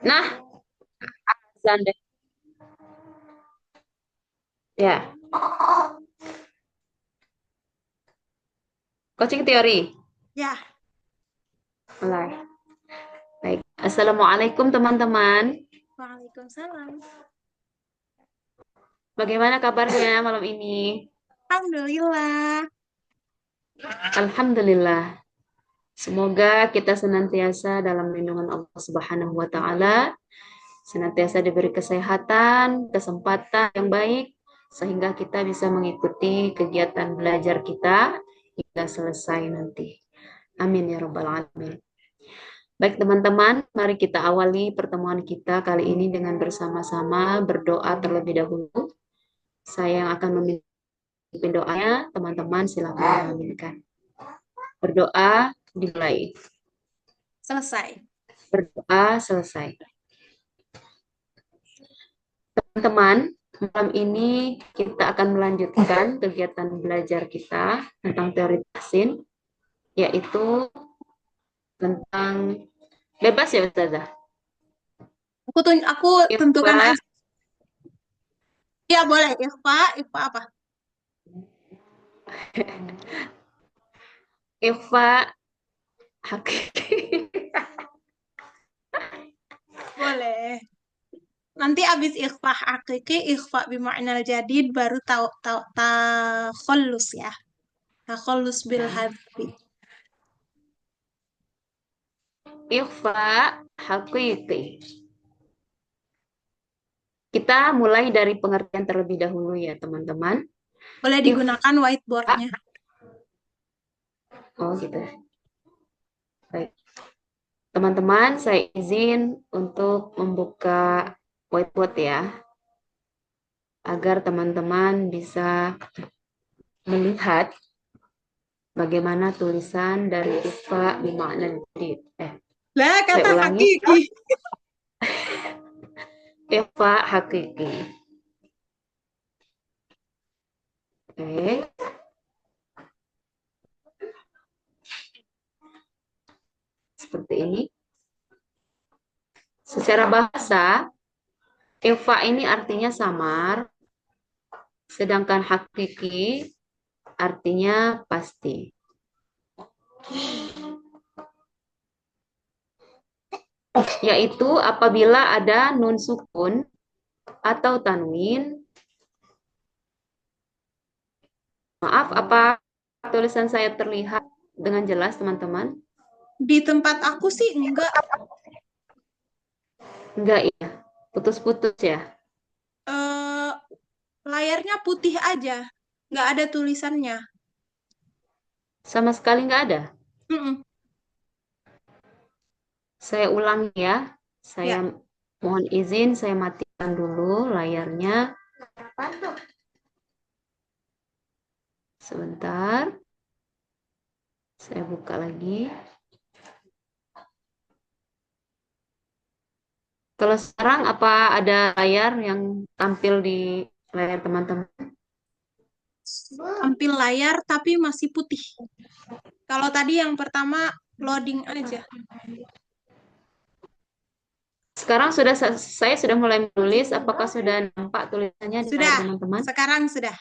Nah, Zande. Ya, coaching teori. Ya, Mulai. Baik. Assalamualaikum teman-teman. Waalaikumsalam. Bagaimana kabarnya malam ini? Alhamdulillah. Alhamdulillah. Semoga kita senantiasa dalam lindungan Allah Subhanahu wa taala, senantiasa diberi kesehatan, kesempatan yang baik sehingga kita bisa mengikuti kegiatan belajar kita hingga selesai nanti. Amin ya rabbal alamin. Baik teman-teman, mari kita awali pertemuan kita kali ini dengan bersama-sama berdoa terlebih dahulu. Saya yang akan memimpin doanya, teman-teman silakan mengaminkan. Berdoa dimulai. Selesai. Berdoa selesai. Teman-teman, malam ini kita akan melanjutkan kegiatan belajar kita tentang teori tahsin, yaitu tentang bebas ya Ustazah. Aku tentukan Ikhfa, aja. Ya, boleh. Ikhfa, ikhfa apa? ikhfa hakiki. Boleh. Nanti abis ikhfa hakiki, ikhfa bima'nal jadid, baru takhallus ya. Takhallus bil Ya. hadfi. Ikhfa hakiki. Kita mulai dari pengertian terlebih dahulu ya teman-teman. Boleh Ikhfa, digunakan whiteboardnya. oh gitu. Baik. Teman-teman, saya izin untuk membuka whiteboard ya, agar teman-teman bisa melihat bagaimana tulisan dari Ikhfa bimakna jadid. Lah, Saya kata ulangi. hakiki. Ikhfa hakiki. Oke, seperti ini. Secara bahasa, Ikhfa ini artinya samar, sedangkan hakiki artinya pasti. Yaitu apabila ada nun sukun atau tanwin. Maaf, apa tulisan saya terlihat dengan jelas, teman-teman? Di tempat aku sih enggak. Enggak ya, putus-putus ya. eh Layarnya putih aja. Nggak ada tulisannya. Sama sekali enggak ada. Mm-mm. Saya ulangi ya. Saya Ya. mohon izin, saya matikan dulu layarnya. Sebentar, saya buka lagi. Kalau sekarang apa ada layar yang tampil di layar teman-teman? Tampil layar tapi masih putih. Kalau tadi yang pertama loading aja. Sekarang saya sudah mulai menulis. Apakah sudah nampak tulisannya di layar Sudah, teman-teman? sekarang sudah.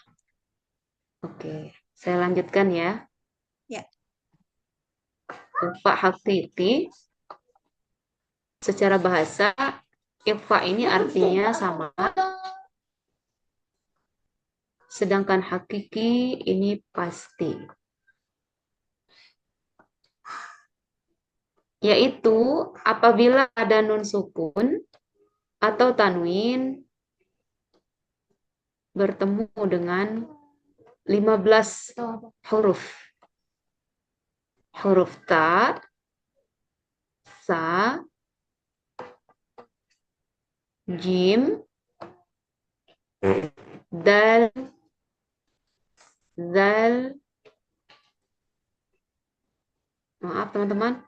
Oke, saya lanjutkan ya. Ya, Pak Hakiki, secara bahasa, ikhfa ini artinya sama, sedangkan hakiki ini pasti. Yaitu apabila ada nun sukun atau tanwin bertemu dengan 15 huruf. Huruf ta, sa, jim, dal, zal. Maaf teman-teman,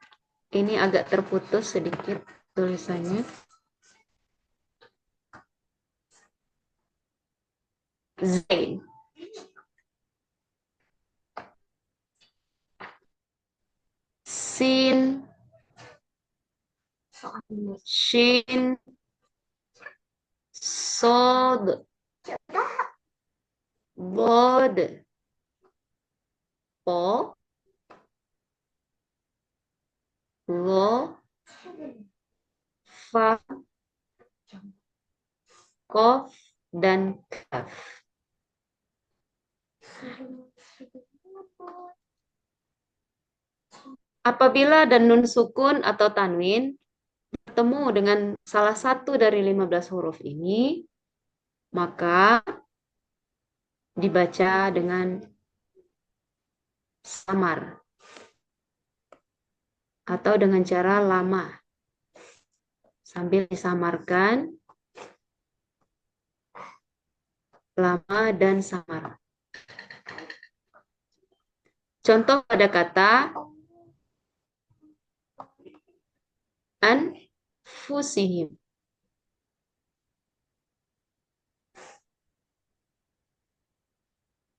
ini agak terputus sedikit tulisannya. Zain. Sin, shin, sod, bod, po, lo, fa, kof, dan kaf. Apabila dan nun sukun atau tanwin bertemu dengan salah satu dari 15 huruf ini, maka dibaca dengan samar atau dengan cara lama sambil disamarkan, lama dan samar. Contoh pada kata anfusihim.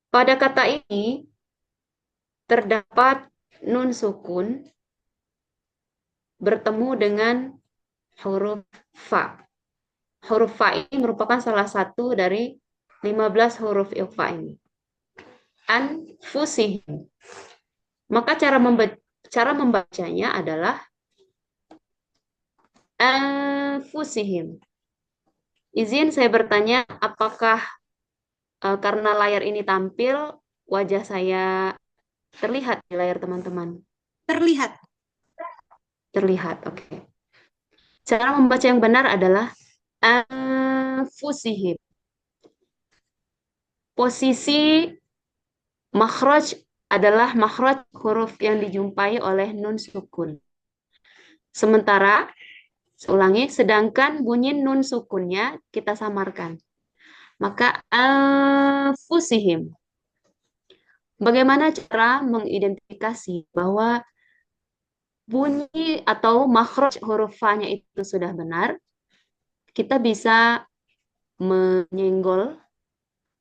Pada kata ini terdapat nun sukun bertemu dengan huruf fa. Huruf fa ini merupakan salah satu dari 15 huruf ikhfa ini. Anfusihim. Maka cara membacanya adalah anfusihim. Izin saya bertanya, apakah karena layar ini tampil, wajah saya terlihat di layar teman-teman? Terlihat. Terlihat, oke. Cara membaca yang benar adalah anfusihim. Posisi makhraj adalah makhraj huruf yang dijumpai oleh nun sukun. Sementara, ulangi, sedangkan bunyi nun sukunnya kita samarkan. Maka anfusihim. Bagaimana cara mengidentifikasi bahwa bunyi atau makhraj huruf fa-nya itu sudah benar? Kita bisa menyenggol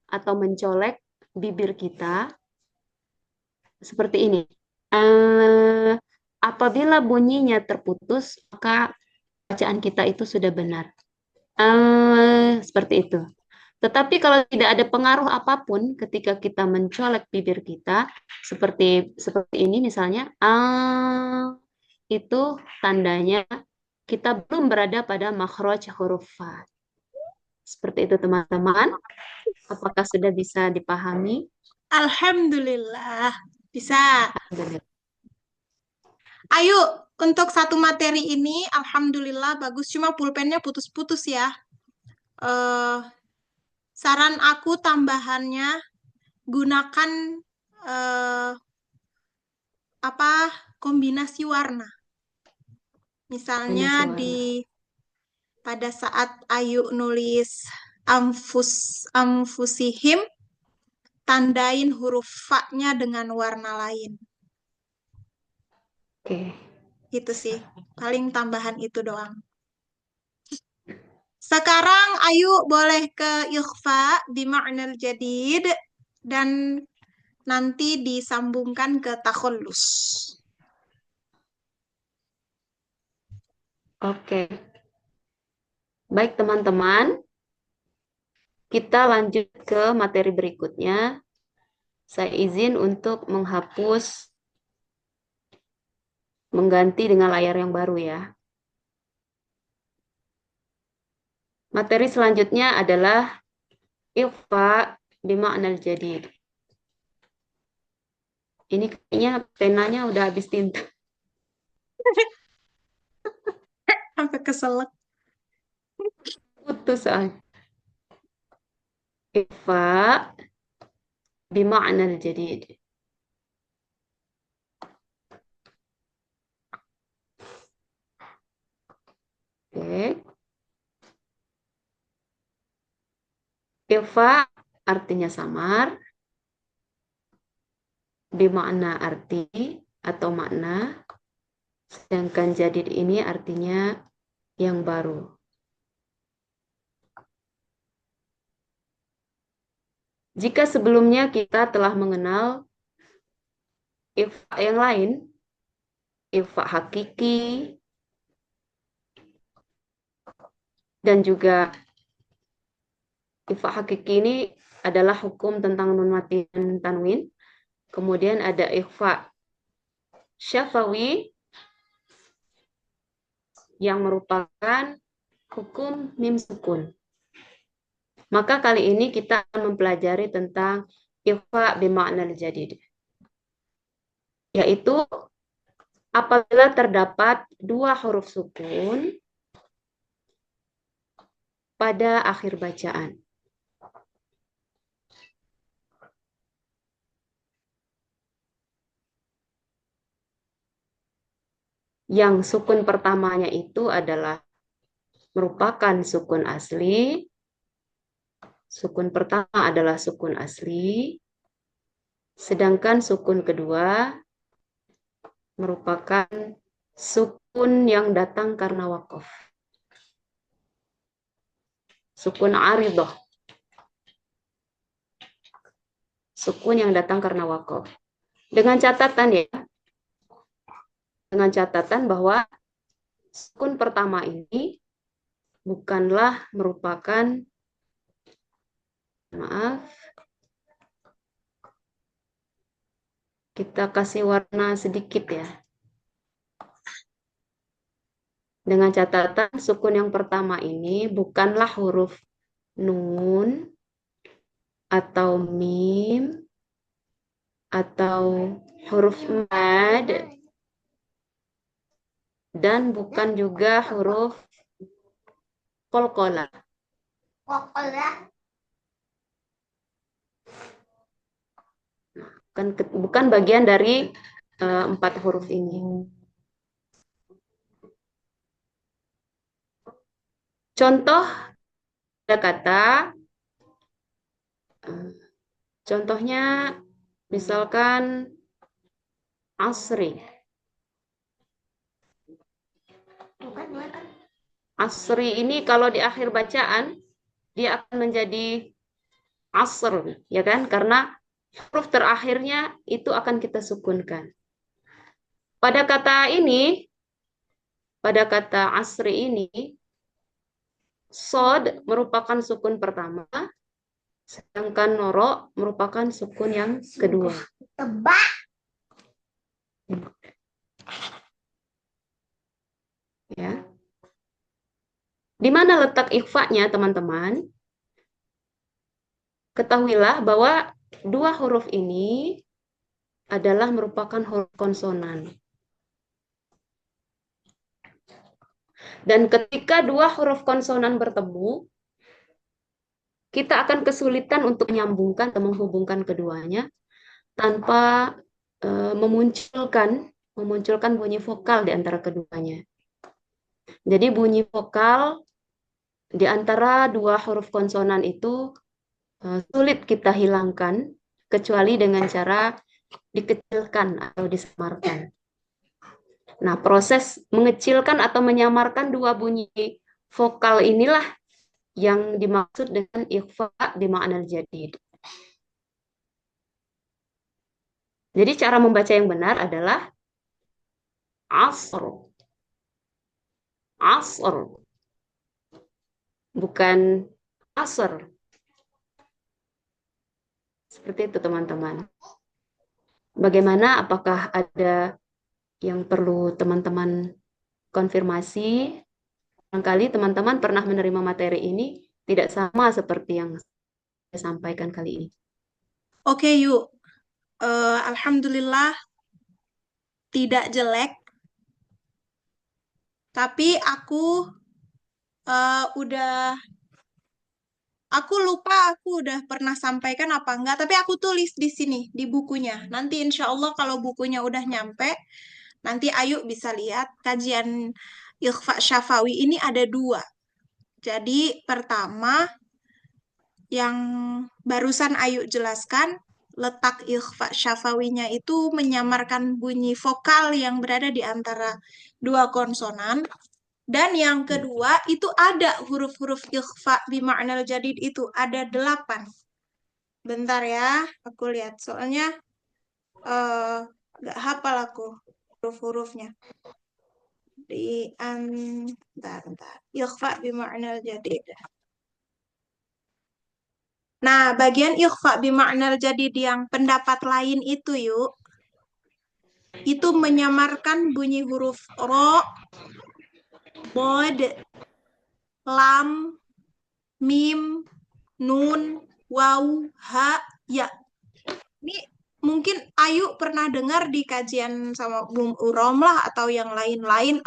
atau mencolek bibir kita seperti ini. Apabila bunyinya terputus, maka bacaan kita itu sudah benar. Seperti itu. Tetapi kalau tidak ada pengaruh apapun ketika kita mencolek bibir kita, seperti ini misalnya, itu tandanya kita belum berada pada makhraj huruf fa. Seperti itu teman-teman. Apakah sudah bisa dipahami? Alhamdulillah. Bisa. Ayo, untuk satu materi ini, alhamdulillah bagus. Cuma pulpennya putus-putus ya. Saran aku tambahannya, gunakan eh, apa kombinasi warna. Misalnya Kombinasi warna. pada saat Ayu nulis amfusihim, tandain huruf fa-nya dengan warna lain. Oke. Gitu sih. Paling tambahan itu doang. Sekarang Ayu boleh ke ikhfa di ma'nal jadid dan nanti disambungkan ke takhallus. Oke. Baik teman-teman, kita lanjut ke materi berikutnya. Saya izin untuk mengganti dengan layar yang baru ya. Materi selanjutnya adalah ikhfa bima'nal jadid. Ini kayaknya penanya udah habis tinta. Sampai keselak. Putus soalnya. Ikhfa bima'nal jadid. Oke. Ikhfa artinya samar. Bimakna arti atau makna. Sedangkan jadid ini artinya yang baru. Jika sebelumnya kita telah mengenal ikhfa yang lain, ikhfa hakiki, Dan juga ikhfa hakiki ini adalah hukum tentang nun mati dan tanwin. Kemudian ada ikhfa syafawi yang merupakan hukum mim sukun. Maka kali ini kita akan mempelajari tentang ikhfa bima'nal jadid, yaitu apabila terdapat dua huruf sukun pada akhir bacaan. Yang sukun pertamanya itu adalah merupakan sukun asli. Sukun pertama adalah sukun asli, sedangkan sukun kedua merupakan sukun yang datang karena wakof. Sukun aridoh. Sukun yang datang karena wakof. Dengan catatan bahwa sukun pertama ini bukanlah merupakan, maaf, kita kasih warna sedikit ya. Dengan catatan sukun yang pertama ini bukanlah huruf nun atau mim atau huruf mad, dan bukan juga huruf qalqalah. Bukan bagian dari empat huruf ini. Contoh kata, contohnya misalkan asri. Asri ini kalau di akhir bacaan dia akan menjadi asr, ya kan? Karena huruf terakhirnya itu akan kita sukunkan. Pada kata asri ini, sod merupakan sukun pertama, sedangkan noro merupakan sukun yang kedua. Ya. Di mana letak ikhfa-nya, teman-teman? Ketahuilah bahwa dua huruf ini adalah merupakan huruf konsonan. Dan ketika dua huruf konsonan bertemu, kita akan kesulitan untuk menyambungkan atau menghubungkan keduanya tanpa memunculkan bunyi vokal di antara keduanya. Jadi bunyi vokal di antara dua huruf konsonan itu sulit kita hilangkan kecuali dengan cara dikecilkan atau disamarkan. Nah, proses mengecilkan atau menyamarkan dua bunyi vokal inilah yang dimaksud dengan ikhfa bima'nal jadid. Jadi cara membaca yang benar adalah asr. Asr. Bukan asr. Seperti itu, teman-teman. Bagaimana? Apakah ada yang perlu teman-teman konfirmasi? Barangkali teman-teman pernah menerima materi ini tidak sama seperti yang saya sampaikan kali ini. Oke, yuk. Alhamdulillah tidak jelek, tapi aku lupa aku udah pernah sampaikan apa enggak, tapi aku tulis di sini di bukunya. Nanti insya Allah kalau bukunya udah nyampe, nanti Ayu bisa lihat kajian Ikhfa Syafawi ini ada dua. Jadi pertama yang barusan Ayu jelaskan, letak ikhfa syafawinya itu menyamarkan bunyi vokal yang berada di antara dua konsonan. Dan yang kedua itu ada huruf-huruf ikhfa bima'nal jadid itu ada 8. Bentar ya, aku lihat soalnya nggak hafal aku huruf-hurufnya. di bentar. Ikhfa bima'nal jadid. Nah, bagian ikhfa bima'nal jadid yang pendapat lain itu yuk, itu menyamarkan bunyi huruf ro, bod, lam, mim, nun, waw, ha, ya. Ini mungkin Ayu pernah dengar di kajian sama Bung Urom lah atau yang lain-lain.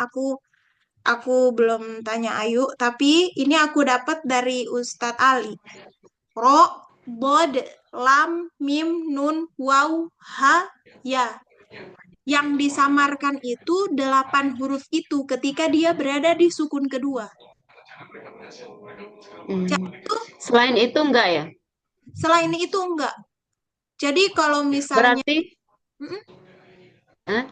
Aku belum tanya Ayu, tapi ini aku dapat dari Ustadz Ali. Ro, bod, lam, mim, nun, waw, ha, ya. Yang disamarkan itu 8 huruf itu ketika dia berada di sukun kedua. Jadi Hmm. itu, Selain itu enggak ya? selain itu enggak. Jadi kalau misalnya, Berarti mm, eh,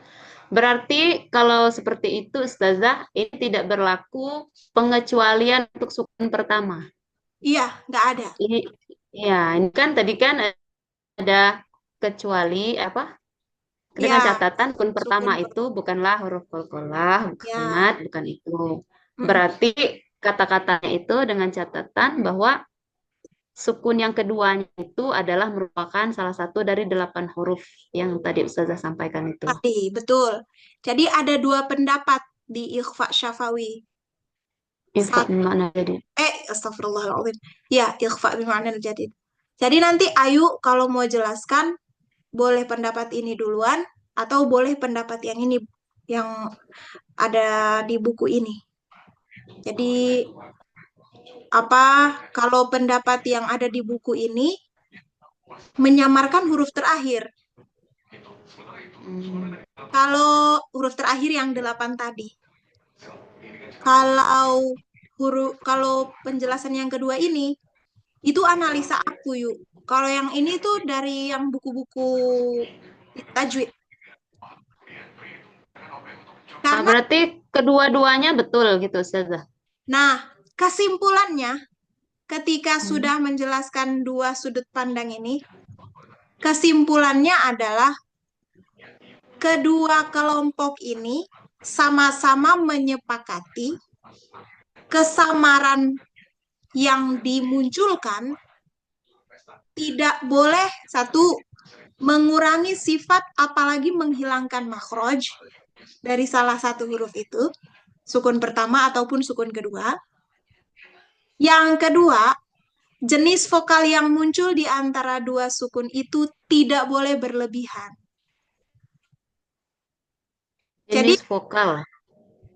berarti kalau seperti itu Ustazah, ini tidak berlaku pengecualian untuk sukun pertama. iya, nggak ada. Ini ya, ini kan tadi kan ada kecuali apa? Dengan Ya, catatan sukun pertama sukun itu pertama. bukanlah huruf qalqalah, bukan Ya, mat, bukan itu. mm-mm. Berarti kata-katanya itu dengan catatan bahwa sukun yang keduanya itu adalah merupakan salah satu dari 8 huruf yang tadi Ustazah sampaikan itu. Tadi, betul. Jadi ada 2 pendapat di Ikhfa Syafawi. Infak Satu, mana jadi? astagfirullahaladzim. Ya, Ikhfa bima'nal jadid. Jadi nanti Ayu kalau mau jelaskan, boleh pendapat ini duluan, atau boleh pendapat yang ini, yang ada di buku ini. Jadi, apa, kalau pendapat yang ada di buku ini, menyamarkan huruf terakhir. Hmm. Kalau huruf terakhir yang 8 tadi. Kalau penjelasan yang kedua ini, itu analisa aku yuk. Kalau yang ini tuh dari yang buku-buku tajwid. Nah, Karena, berarti kedua-duanya betul gitu Ustazah. nah, kesimpulannya, ketika Hmm. sudah menjelaskan 2 sudut pandang ini, kesimpulannya adalah kedua kelompok ini sama-sama menyepakati kesamaran yang dimunculkan tidak boleh satu mengurangi sifat apalagi menghilangkan makhraj dari salah satu huruf itu, sukun pertama ataupun sukun kedua. Yang kedua, jenis vokal yang muncul di antara 2 sukun itu tidak boleh berlebihan. Jadi Jenis vokal.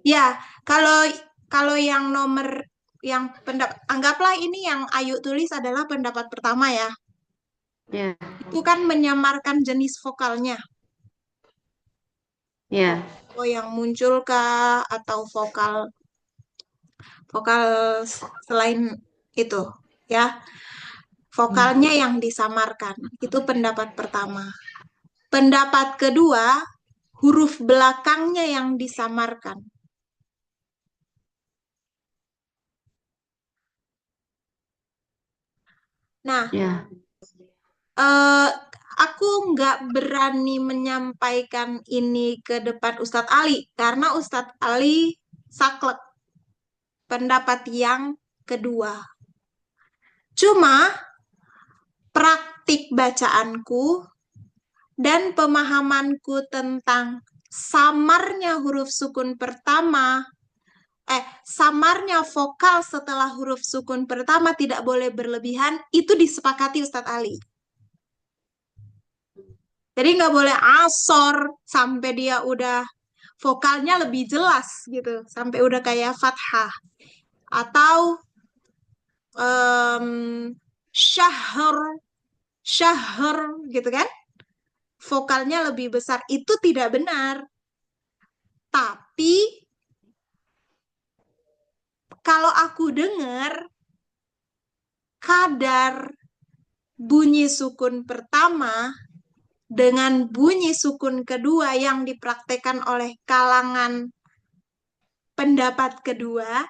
ya, kalau kalau yang nomor yang anggaplah ini yang Ayu tulis adalah pendapat pertama ya. Ya, Itu kan menyamarkan jenis vokalnya. ya. Oh, yang muncul kah atau vokal vokal selain itu ya. Hmm. Vokalnya yang disamarkan. Itu pendapat pertama. Pendapat kedua, huruf belakangnya yang disamarkan. Nah, Ya. eh, aku nggak berani menyampaikan ini ke depan Ustadz Ali karena Ustadz Ali saklek pendapat yang kedua. Cuma praktik bacaanku dan pemahamanku tentang samarnya huruf sukun pertama, samarnya vokal setelah huruf sukun pertama tidak boleh berlebihan, itu disepakati Ustadz Ali. Jadi nggak boleh asor sampai dia udah vokalnya lebih jelas gitu, sampai udah kayak fathah. Atau em, syahr, syahr gitu kan, vokalnya lebih besar. Itu tidak benar. Tapi kalau aku dengar kadar bunyi sukun pertama dengan bunyi sukun kedua yang dipraktekkan oleh kalangan pendapat kedua,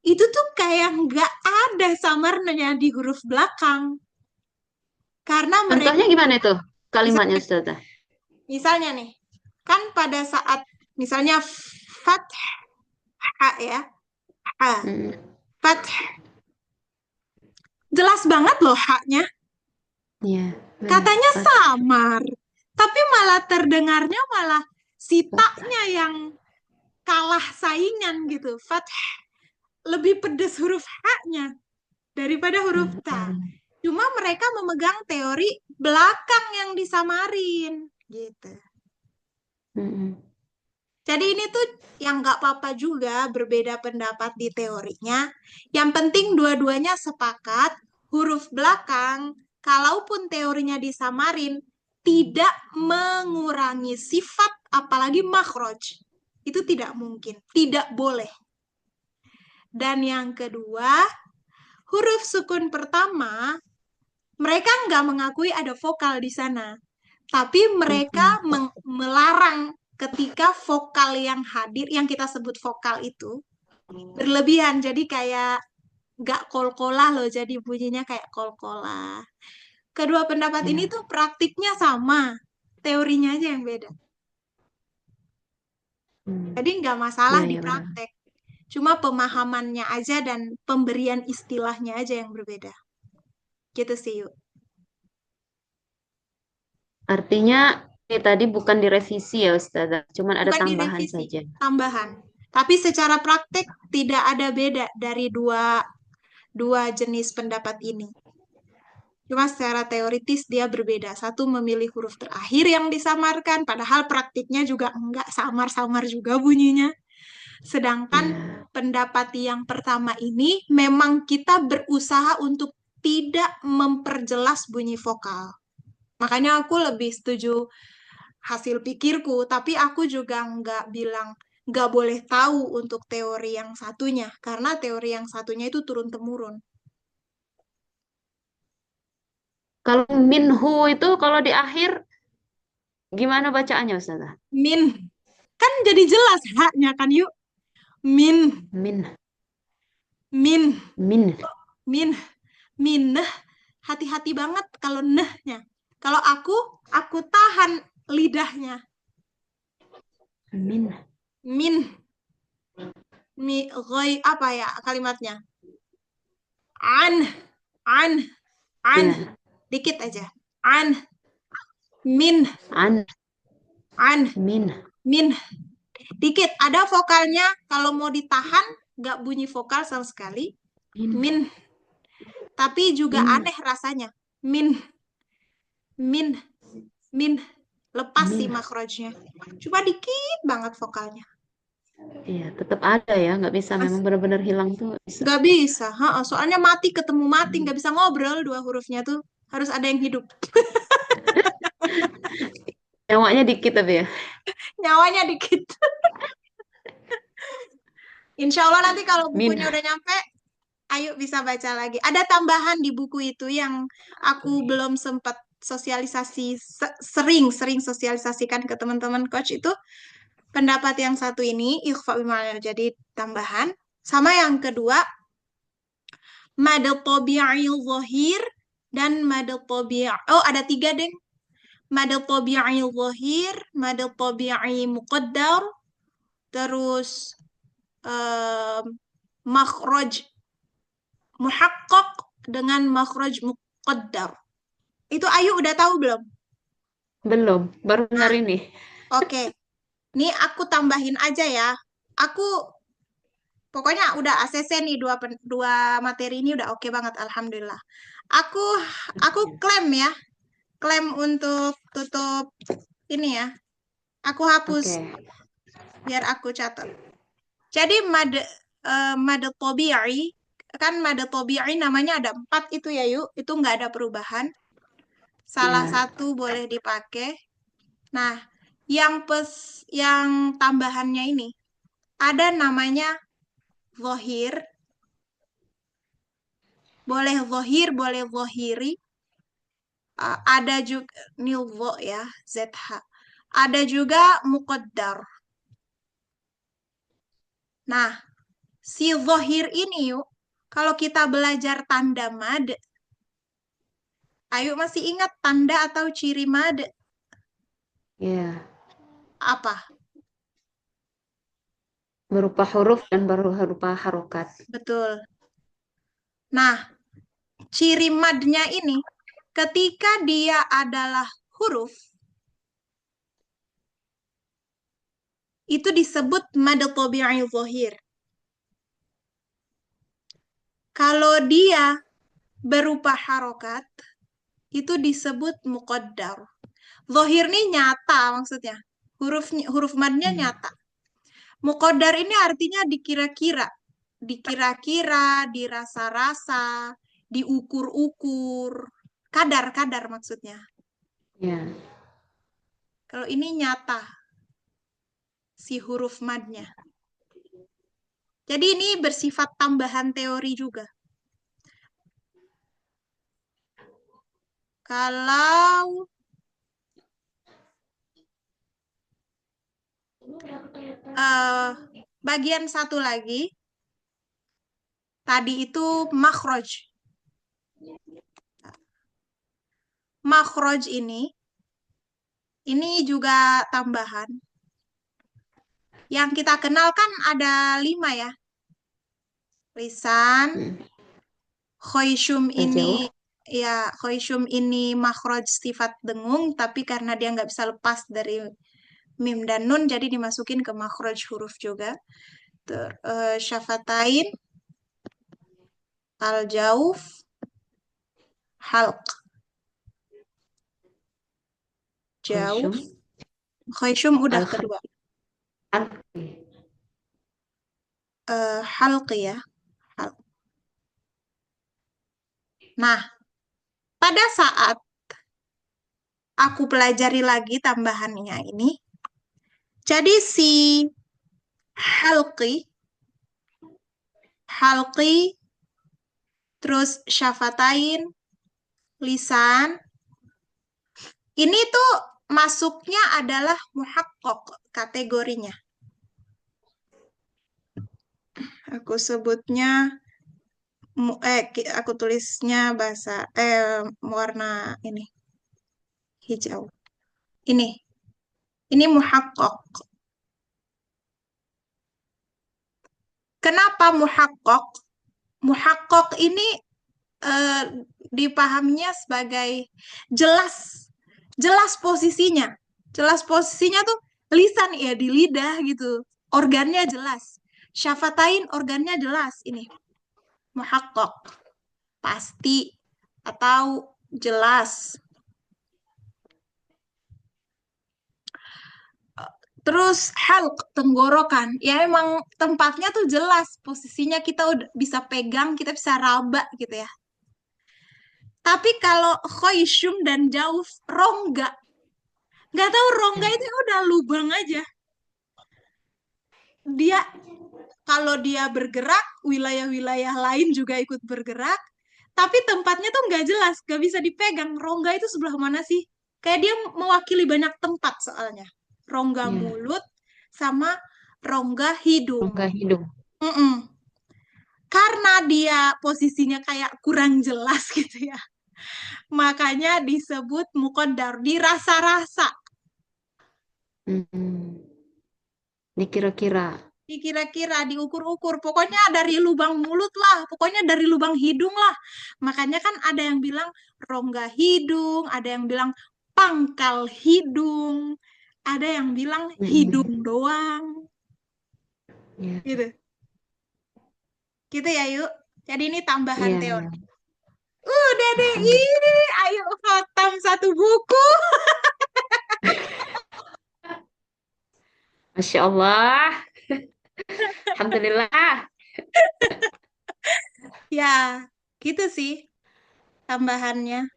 itu tuh kayak nggak ada samarnya di huruf belakang. Karena mereka, Contohnya gimana itu kalimatnya misalnya, Ustazah? misalnya nih, kan pada saat Misalnya fath ya, ha, Mm, fath. Jelas banget loh haknya. iya, benar. Katanya Fath. samar, tapi malah terdengarnya malah Fath. sitaknya yang kalah saingan gitu. Fath lebih pedes huruf haknya daripada huruf Ya, ta. Cuma mereka memegang teori belakang yang disamarin gitu. mm-mm. Jadi ini tuh yang nggak apa-apa juga berbeda pendapat di teorinya. Yang penting dua-duanya sepakat huruf belakang, kalaupun teorinya disamarin, tidak mengurangi sifat apalagi makhraj. Itu tidak mungkin, tidak boleh. Dan yang kedua, huruf sukun pertama, mereka nggak mengakui ada vokal di sana. Tapi mereka Mm-mm. melarang ketika vokal yang hadir, yang kita sebut vokal itu, berlebihan. Jadi kayak nggak kol-kolah loh, jadi bunyinya kayak kol-kolah. Kedua pendapat ini Ya, tuh praktiknya sama, teorinya aja yang beda. mm. Jadi nggak masalah Ya, di ya benar. praktek. Cuma pemahamannya aja dan pemberian istilahnya aja yang berbeda. Gitu sih, yuk. Artinya tadi bukan direvisi ya Ustazah, cuman ada Bukan tambahan direvisi, saja. tambahan. Tapi secara praktek tidak ada beda dari dua dua jenis pendapat ini. Cuma secara teoritis dia berbeda. Satu memilih huruf terakhir yang disamarkan, padahal praktiknya juga enggak samar-samar juga bunyinya. Sedangkan Ya. pendapat yang pertama ini memang kita berusaha untuk tidak memperjelas bunyi vokal. Makanya aku lebih setuju hasil pikirku, tapi aku juga nggak bilang nggak boleh tahu untuk teori yang satunya, karena teori yang satunya itu turun-temurun. Kalau minhu itu kalau di akhir gimana bacaannya Ustazah? Min, kan jadi jelas haknya kan yuk. Min, Min, min, min, min, min, nah, hati-hati banget kalau nehnya. Kalau aku tahan lidahnya. min. Min, mi, goi, apa ya kalimatnya? An, an, an, Ya, dikit aja. An, min, an, an, min, min, dikit. Ada vokalnya, kalau mau ditahan, nggak bunyi vokal sama sekali. min, Min, tapi juga min, aneh rasanya. Min, min, min, lepas sih min. makrojnya. Cuma dikit banget vokalnya. Iya, tetap ada ya, nggak bisa memang Mas, benar-benar hilang tuh bisa. nggak bisa. Ha, soalnya mati ketemu mati, nggak bisa ngobrol dua hurufnya tuh. Harus ada yang hidup. Nyawanya dikit tapi ya. Nyawanya dikit. Insya Allah nanti kalau Min. bukunya udah nyampe, ayo bisa baca lagi. Ada tambahan di buku itu yang aku belum sempat sosialisasi, sering sosialisasikan ke teman-teman coach itu. Pendapat yang satu ini, ikhfa bima'na, jadi tambahan. Sama yang kedua, mad tabi'i zahir dan mad tabi'i. Oh, ada tiga deh. Mad tabi'i zahir, mad tabi'i muqaddar, terus um, makhraj muhaqqaq dengan makhraj muqaddar. Itu Ayu udah tahu belum? Belum, baru dengar Nah, ini. oke. Ini aku tambahin aja ya. Aku pokoknya udah ACC nih dua materi ini udah oke banget, alhamdulillah. Aku aku klaim ya, klaim untuk tutup ini ya. Aku hapus Oke. biar aku catat. Jadi mad tabi'i, kan mad tabi'i namanya ada empat itu ya yuk, itu nggak ada perubahan. Salah Ya. satu boleh dipakai. Nah, yang tambahannya ini ada namanya zohir, boleh zohiri, ada juga nilvo ya, ZH. Ada juga muqaddar. Nah, si zohir ini yuk, kalau kita belajar tanda mad, ayo masih ingat tanda atau ciri mad Ya. apa? Berupa huruf dan berupa harokat. Betul. Nah, ciri madnya ini ketika dia adalah huruf, itu disebut mad tabi'i zahir. Kalau dia berupa harokat, itu disebut muqaddar. Zahir ini nyata maksudnya. Huruf madnya Hmm. nyata. Muqaddar ini artinya dikira-kira. Dikira-kira, dirasa-rasa, diukur-ukur. Kadar-kadar maksudnya. Ya. Kalau ini nyata, si huruf madnya. Jadi ini bersifat tambahan teori juga. Kalau eh, bagian satu lagi, tadi itu makhraj. Makhraj ini juga tambahan. Yang kita kenal kan ada 5 ya. Lisan, Hmm. khoisyum ini, Tajauh. ya khoisyum ini makhraj sifat dengung, tapi karena dia nggak bisa lepas dari mim dan nun, jadi dimasukin ke makhraj huruf juga. Syafatain, al-jauf, halq. Jauf, Khasyum. khoisyum udah Al kedua. Halq ya. Halq. Nah, pada saat aku pelajari lagi tambahannya ini, jadi si halqi, halqi, terus syafatain, lisan, ini tuh masuknya adalah muhakkok kategorinya. Aku sebutnya, aku tulisnya bahasa, warna ini, hijau. Ini muhakkok. Kenapa muhakkok? Muhakkok ini eh, dipahaminya sebagai jelas, jelas posisinya. Jelas posisinya tuh lisan ya di lidah gitu. Organnya jelas. Syafatain organnya jelas ini. Muhakkok. Pasti atau jelas. Terus halq, tenggorokan. Ya emang tempatnya tuh jelas. Posisinya kita udah bisa pegang, kita bisa raba gitu ya. Tapi kalau khoisyum dan jauf, rongga. Nggak tahu rongga itu udah lubang aja. Dia kalau dia bergerak, wilayah-wilayah lain juga ikut bergerak. Tapi tempatnya tuh nggak jelas, nggak bisa dipegang. Rongga itu sebelah mana sih? Kayak dia mewakili banyak tempat soalnya. Rongga Ya. mulut sama rongga hidung. Rongga hidung. Mm-mm. Karena dia posisinya kayak kurang jelas gitu ya. Makanya disebut mukodar, dirasa-rasa. Hmm. Dikira-kira. Dikira-kira, diukur-ukur. Pokoknya dari lubang mulut lah, pokoknya dari lubang hidung lah. Makanya kan ada yang bilang rongga hidung, ada yang bilang pangkal hidung, ada yang bilang hidung Hmm. doang. Ya. Gitu. Gitu ya, yuk. Jadi ini tambahan Iya, teori. ya. Udah deh, Alhamdulillah. ini ayo khatam satu buku. Masya Allah. Alhamdulillah. Ya, gitu sih tambahannya.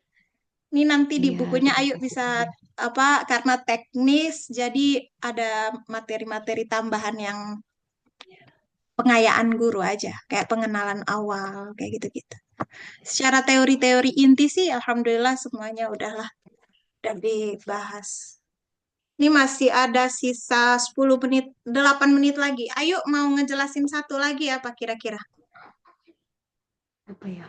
Ini nanti di Iya, bukunya terima Ayu kasih. bisa apa karena teknis jadi ada materi-materi tambahan yang pengayaan guru aja, kayak pengenalan awal kayak gitu-gitu. Secara teori-teori inti sih alhamdulillah semuanya udah dibahas. Ini masih ada sisa 10 menit, 8 menit lagi. Ayo mau ngejelasin satu lagi apa kira-kira? Apa ya?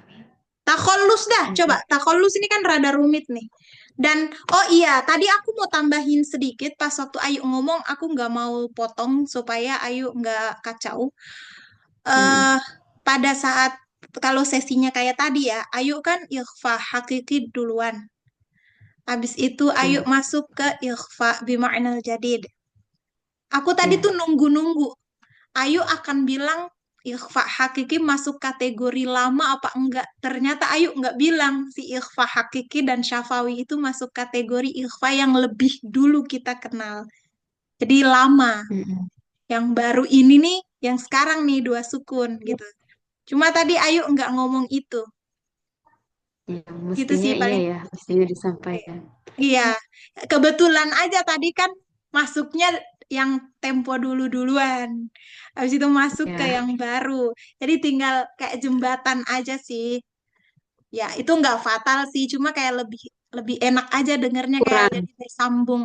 Takollus dah, coba. Takollus ini kan rada rumit nih. Dan, oh iya, tadi aku mau tambahin sedikit pas waktu Ayu ngomong, aku nggak mau potong supaya Ayu nggak kacau. Mm-mm. eh Pada saat, kalau sesinya kayak tadi ya, Ayu kan ikhfa hakiki duluan. Habis itu Ayu Iya, masuk ke ikhfa bima'nal jadid. Aku tadi tuh iya. nunggu-nunggu. Ayu akan bilang ikhfa hakiki masuk kategori lama apa enggak. Ternyata Ayu enggak bilang si ikhfa hakiki dan syafawi itu masuk kategori ikhfa yang lebih dulu kita kenal. Jadi lama. Mm-mm. Yang baru ini nih, yang sekarang nih dua sukun gitu. Cuma tadi Ayu enggak ngomong itu. Iya, Gitu mestinya sih iya paling. ya, mestinya disampaikan. Iya, kebetulan aja tadi kan masuknya yang tempo dulu-duluan. Habis itu masuk ke Ya, yang baru. Jadi tinggal kayak jembatan aja sih. Ya, itu nggak fatal sih, cuma kayak lebih lebih enak aja dengernya kayak kurang, jadi tersambung.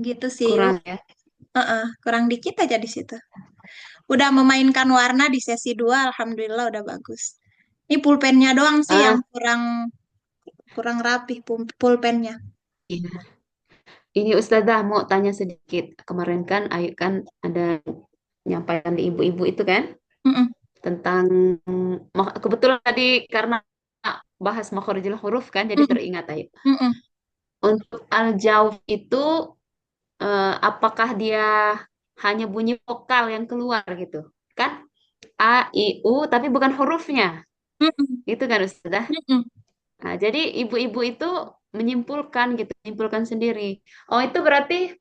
Gitu sih, Yuk. kurang ya. Kurang dikit aja di situ. Udah memainkan warna di sesi 2, alhamdulillah udah bagus. Ini pulpennya doang sih yang Ah, kurang kurang rapih pulpennya. iya. Ini Ustazah mau tanya sedikit. Kemarin kan Ayu kan ada nyampaikan di ibu-ibu itu kan Mm-mm, tentang kebetulan tadi karena bahas makhorijul huruf kan jadi mm-mm, teringat Ayu. mm-mm. Untuk al-jauf itu apakah dia hanya bunyi vokal yang keluar gitu? Kan A, I, U tapi bukan hurufnya. Mm-mm. Gitu kan Ustazah? Mm-mm. Nah, jadi ibu-ibu itu menyimpulkan gitu, menyimpulkan sendiri. Oh, itu berarti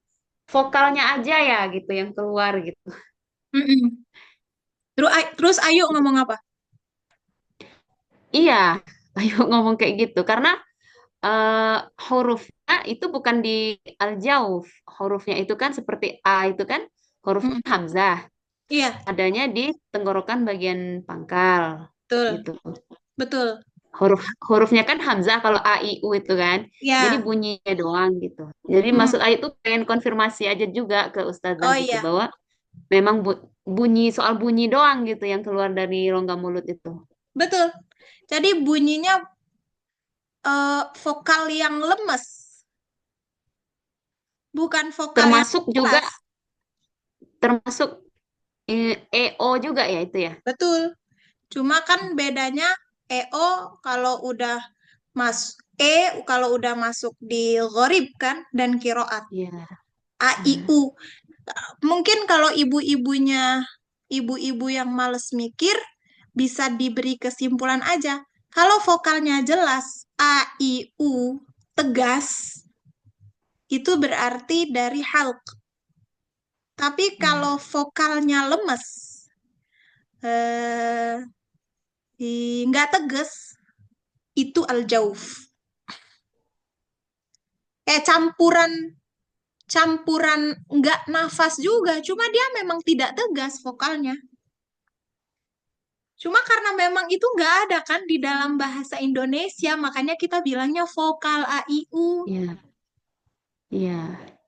vokalnya aja ya gitu yang keluar gitu. Mm-mm. Terus Ayu ngomong apa? Iya, ayo ngomong kayak gitu karena eh, hurufnya itu bukan di al-jauf. Hurufnya itu kan seperti A itu kan hurufnya Mm-mm. hamzah, Iya, adanya di tenggorokan bagian pangkal betul, gitu. betul. Hurufnya kan hamzah kalau A I U itu kan. Jadi Ya, bunyinya doang gitu. Jadi mm. maksud Ayu tuh pengen konfirmasi aja juga ke ustazah Oh gitu iya, bahwa memang bunyi soal bunyi doang gitu yang keluar dari rongga mulut itu. betul. Jadi bunyinya vokal yang lemes, bukan vokal yang Termasuk juga keras. termasuk EO juga ya itu ya. Betul. Cuma kan bedanya EO kalau udah kalau udah masuk di gharib kan dan kiroat. Iya. A I Iya. U. Mungkin kalau ibu-ibu yang males mikir bisa diberi kesimpulan aja. Kalau vokalnya jelas A I U tegas itu berarti dari halq. Tapi kalau Iya. vokalnya lemes eh nggak tegas itu al-jauf. Campuran campuran nggak nafas juga, cuma dia memang tidak tegas vokalnya. Cuma karena memang itu nggak ada kan di dalam bahasa Indonesia, makanya kita bilangnya vokal A, I, U. Iya. Iya.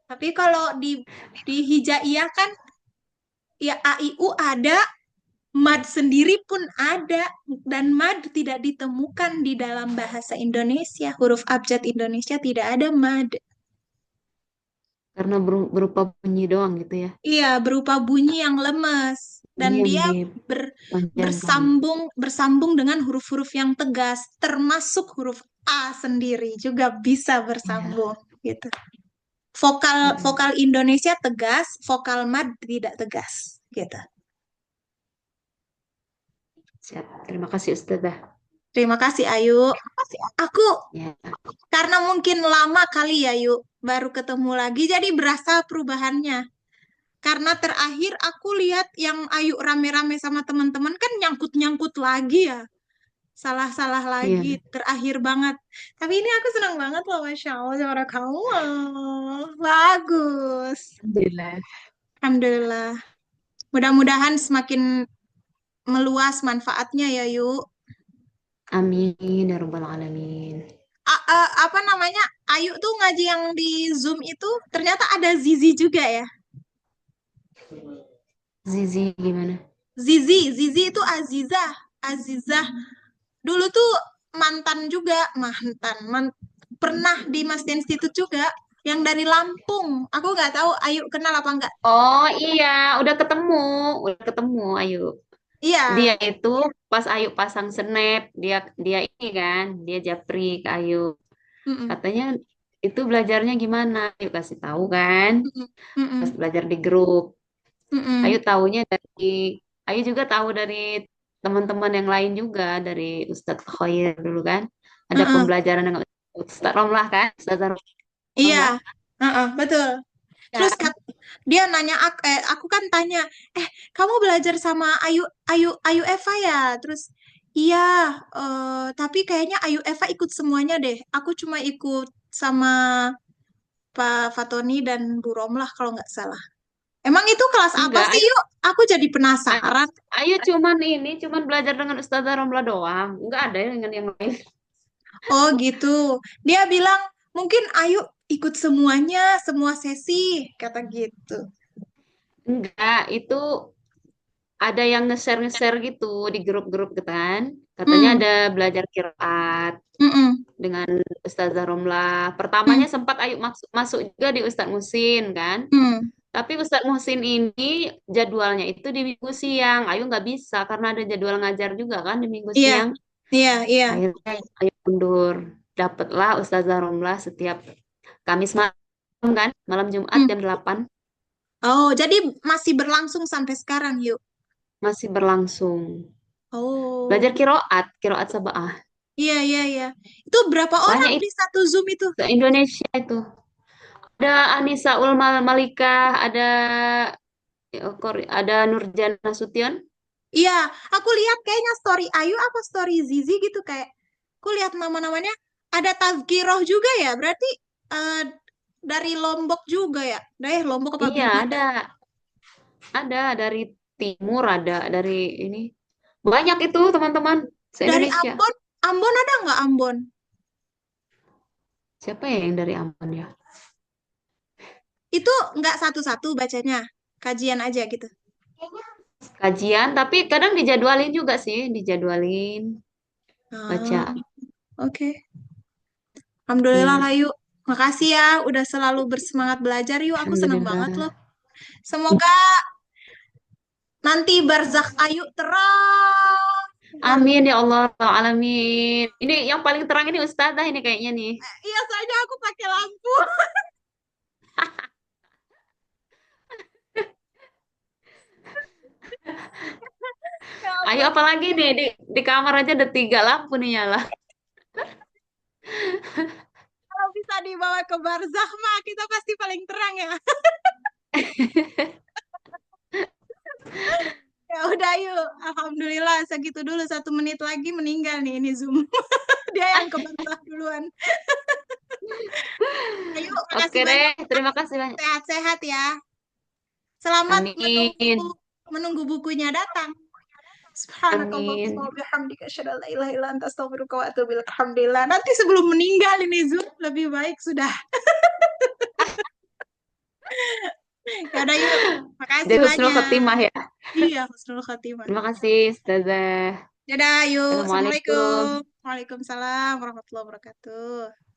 Tapi kalau di hijaiyah kan ya A, I, U ada, mad sendiri pun ada, dan mad tidak ditemukan di dalam bahasa Indonesia. Huruf abjad Indonesia tidak ada mad. Karena berupa bunyi doang gitu ya. Iya, berupa bunyi yang lemes. Dan Bunyi yang dia dipanjangkan. bersambung dengan huruf-huruf yang tegas, termasuk huruf A sendiri juga bisa Iya. bersambung gitu. Vokal Mm-mm. vokal Indonesia tegas, vokal mad tidak tegas gitu. Siap. Terima kasih Ustazah. Terima kasih Ayu. Aku Ya. karena mungkin lama kali ya Yuk baru ketemu lagi jadi berasa perubahannya. Karena terakhir aku lihat yang Ayu rame-rame sama teman-teman kan nyangkut-nyangkut lagi ya. Salah-salah Iya. lagi terakhir banget. Tapi ini aku senang banget loh, Masya Allah, suara kamu. Bagus. Alhamdulillah. Alhamdulillah. Mudah-mudahan semakin meluas manfaatnya ya, Yuk. Amin ya rabbal alamin. Apa namanya? Ayu tuh ngaji yang di Zoom itu ternyata ada Zizi juga ya. Zizi gimana? Zizi itu Azizah. Azizah. dulu tuh mantan juga, pernah di Mas Institute juga, yang dari Lampung. Aku nggak tahu Ayu kenal apa enggak. Oh iya, udah ketemu Ayu. Iya, Dia itu pas Ayu pasang snap, dia dia ini kan, dia japri ke Ayu. mm-mm, Katanya itu belajarnya gimana? Ayu kasih tahu kan, mm-mm, pas mm-mm, belajar di grup. Ayu mm-mm, tahunya dari, Ayu juga tahu dari teman-teman yang lain juga, dari Ustadz Khoir dulu kan. Ada uh-uh. pembelajaran dengan Ustadz Romlah kan, Ustadz Iya, Romlah. betul. Terus Ya, dia nanya aku kan tanya, kamu belajar sama Ayu Ayu Ayu Eva ya? Terus iya, tapi kayaknya Ayu Eva ikut semuanya deh. Aku cuma ikut sama Pak Fatoni dan Bu Romlah kalau nggak salah. Emang itu kelas apa enggak, sih, yuk? Aku jadi Ayu, penasaran. Ayu cuman belajar dengan Ustazah Romlah doang. Enggak ada dengan yang lain. Oh gitu. Dia bilang mungkin Ayu ikut semuanya, semua sesi, kata gitu. Enggak, itu ada yang nge-share gitu di grup-grup gitu kan. Katanya Hmm, ada belajar qiraat mm-mm, dengan Ustazah Romlah. hmm, Pertamanya sempat Ayu masuk, masuk juga di Ustadz Musin kan. hmm. Tapi Ustadz Musin ini jadwalnya itu di minggu siang. Ayu nggak bisa karena ada jadwal ngajar juga kan di minggu Iya, siang. iya, iya. Akhirnya Ayu mundur. Dapatlah Ustazah Romlah setiap Kamis malam kan, malam Jumat Hmm. jam 8 Oh, jadi masih berlangsung sampai sekarang, yuk. masih berlangsung. Oh, Belajar kiroat, kiroat sabah. iya, iya, iya. Itu berapa orang Banyak di itu satu Zoom itu? Indonesia itu. Ada Anissa Ulmal Malikah, ada Nurjana Nasution. Iya, aku lihat kayaknya story Ayu apa story Zizi gitu kayak. Aku lihat nama-namanya ada Tazkiroh juga ya. Berarti eh, dari Lombok juga ya. Lombok apa Iya, Bima? ada dari timur, ada dari ini. Banyak itu teman-teman Dari se-Indonesia. Ambon, Ambon ada nggak Ambon? Siapa ya yang dari Ambon ya? Itu nggak satu-satu bacanya, kajian aja gitu. Kajian, tapi kadang dijadwalin juga sih, dijadwalin Ah, baca. oke. Alhamdulillah Ya, lah yuk. Makasih ya udah selalu bersemangat belajar yuk. Aku seneng banget loh. Alhamdulillah. Semoga nanti barzakh Ayu terang. Amin ya Allah, alamin. Ini yang paling terang ini Ustazah ini kayaknya nih. Iya, soalnya aku pakai lampu. Ya Ayo ampun. apalagi nih di kamar aja ada 3 lampu nih nyala. Kalau bisa dibawa ke barzakh mah kita pasti paling terang ya. Ya udah yuk. Alhamdulillah segitu dulu 1 menit lagi meninggal nih ini Zoom. Dia yang ke barzakh duluan. Ayo, Oke makasih deh, banyak. terima kasih banyak. Sehat-sehat ya. Selamat menunggu Amin. menunggu bukunya datang. Subhanakallahumma Amin. wa bihamdika asyhadu an la ilaha illa anta astaghfiruka wa atubu ilaik. Alhamdulillah. Nanti sebelum meninggal ini Zoom lebih baik sudah. Ya udah yuk. Makasih Jadi husnul banyak. khotimah ya. Iya, husnul khotimah. Terima kasih, Ustazah. Dadah, yuk. Assalamualaikum. Assalamualaikum. Waalaikumsalam warahmatullahi wabarakatuh.